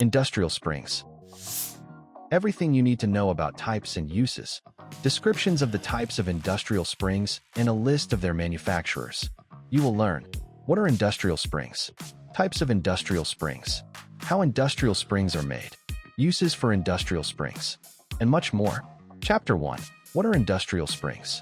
Industrial springs. Everything you need to know about types and uses. Descriptions of the types of industrial springs and a list of their manufacturers. You will learn: what are industrial springs? Types of industrial springs. How industrial springs are made. Uses for industrial springs. And much more. Chapter 1. What are industrial springs?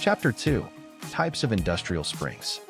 Chapter 2. Types of industrial springs.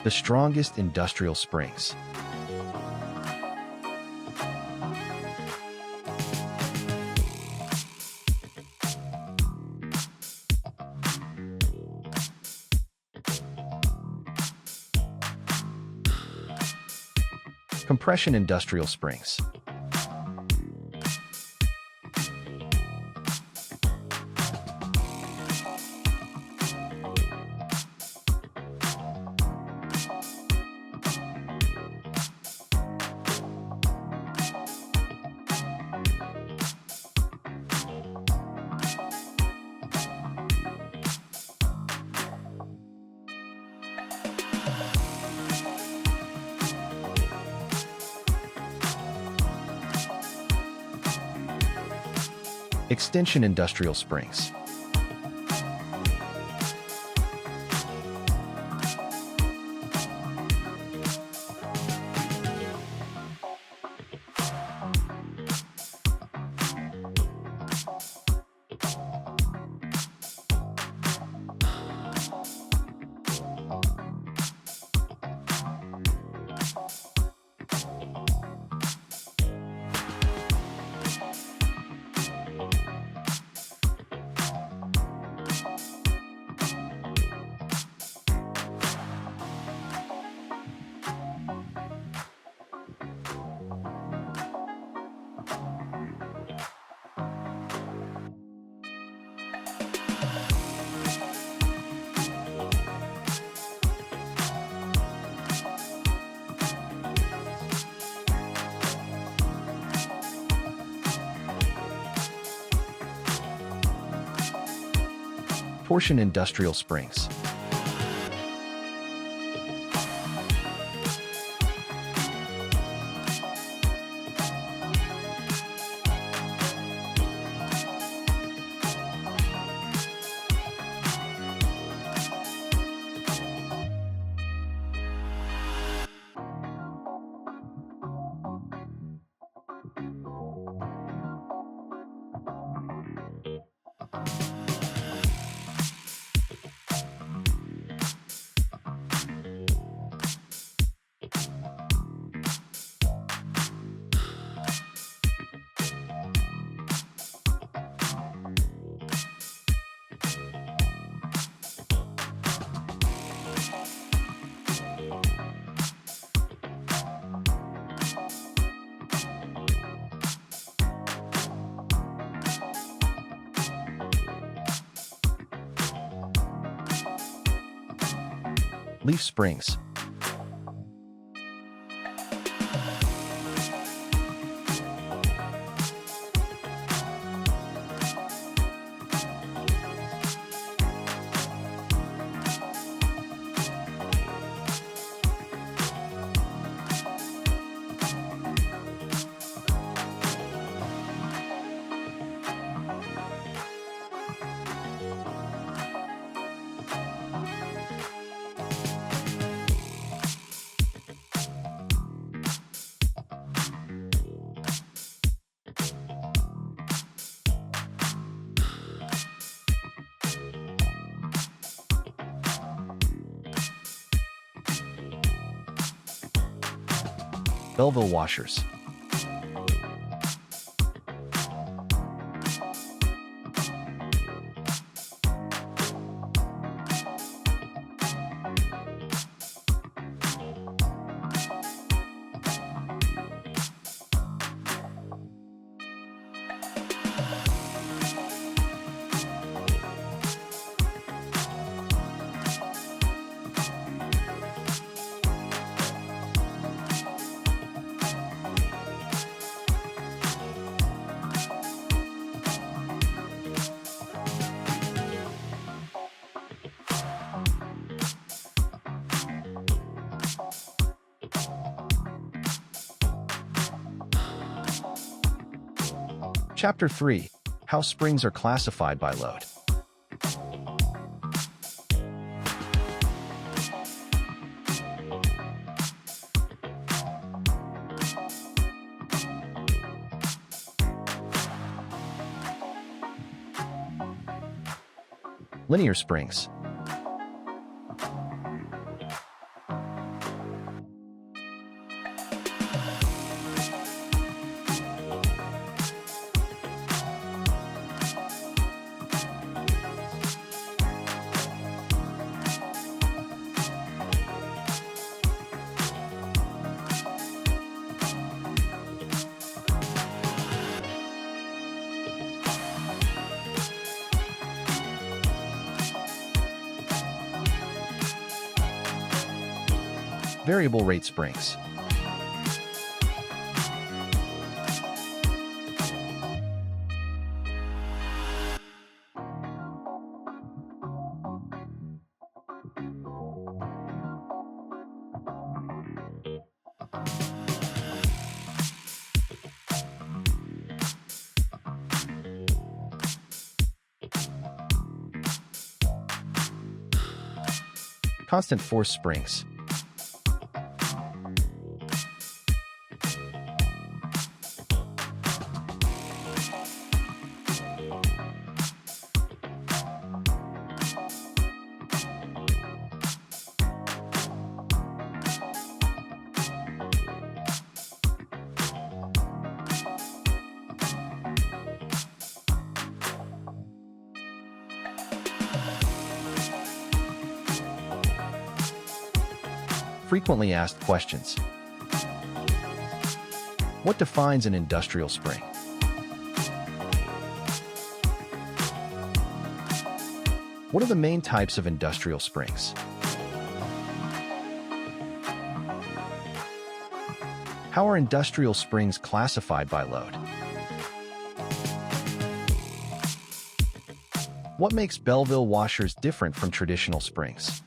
The strongest industrial springs. Compression industrial springs. Extension industrial springs. Torsion industrial springs. Leaf springs. Belleville washers. Chapter 3. How springs are classified by load. Linear springs. Variable rate springs. Constant force springs. Frequently asked questions. What defines an industrial spring? What are the main types of industrial springs? How are industrial springs classified by load? What makes Belleville washers different from traditional springs?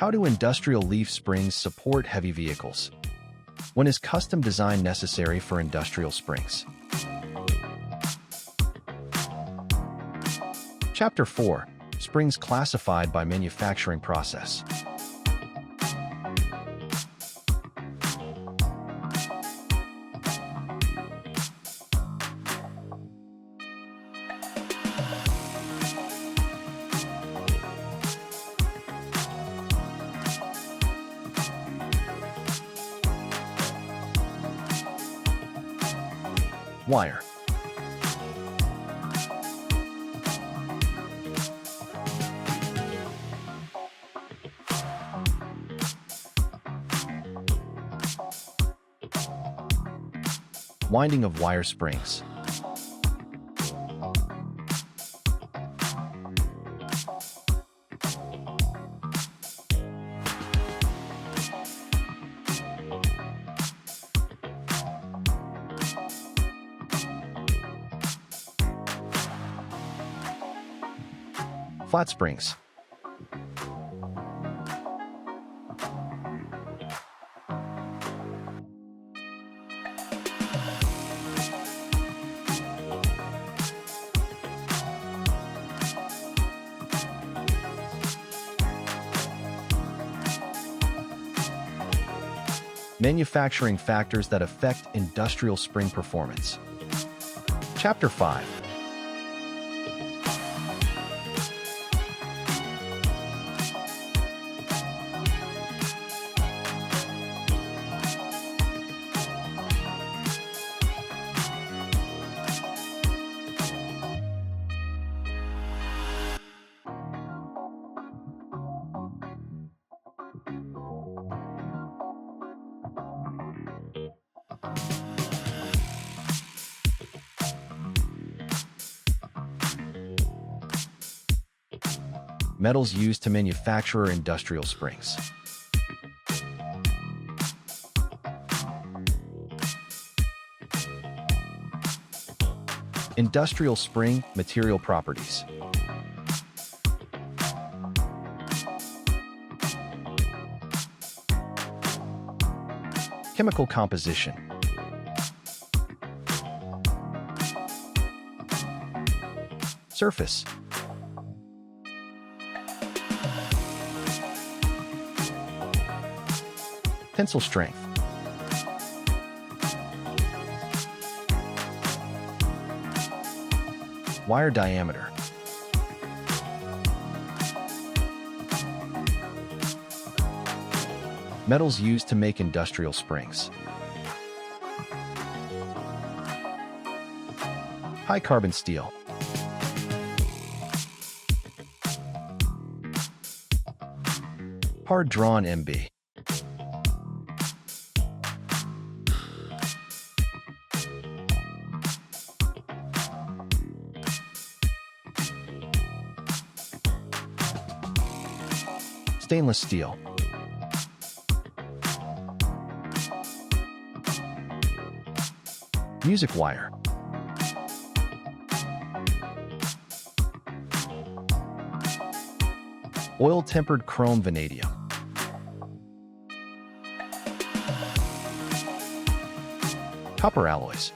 How do industrial leaf springs support heavy vehicles? When is custom design necessary for industrial springs? Chapter 4. Springs classified by manufacturing process. Wire. Winding of wire springs. Flat springs. Manufacturing factors that affect industrial spring performance. Chapter 5. Metals used to manufacture industrial springs. Industrial spring material properties. Chemical composition. Surface. Tensile strength. Wire diameter. Metals used to make industrial springs. High carbon steel. Hard drawn MB. Stainless steel. Music wire. Oil-tempered chrome vanadium. Copper alloys.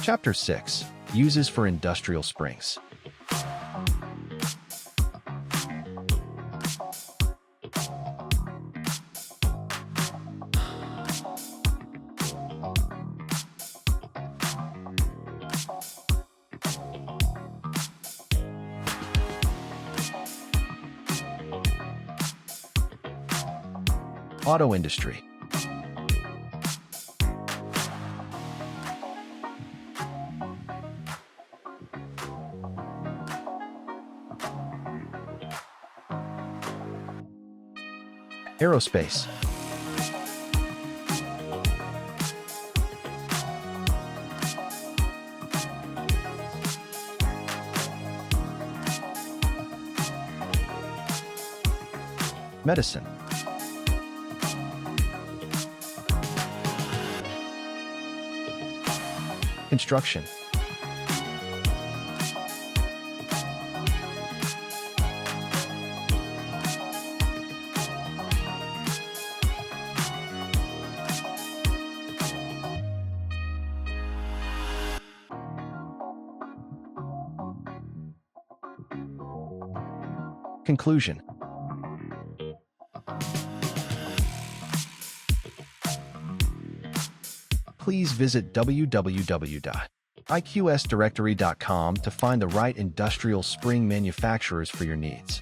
Chapter 6. Uses for industrial springs. Auto industry. Aerospace. Medicine. Construction. Conclusion. Please visit www.iqsdirectory.com to find the right industrial spring manufacturers for your needs.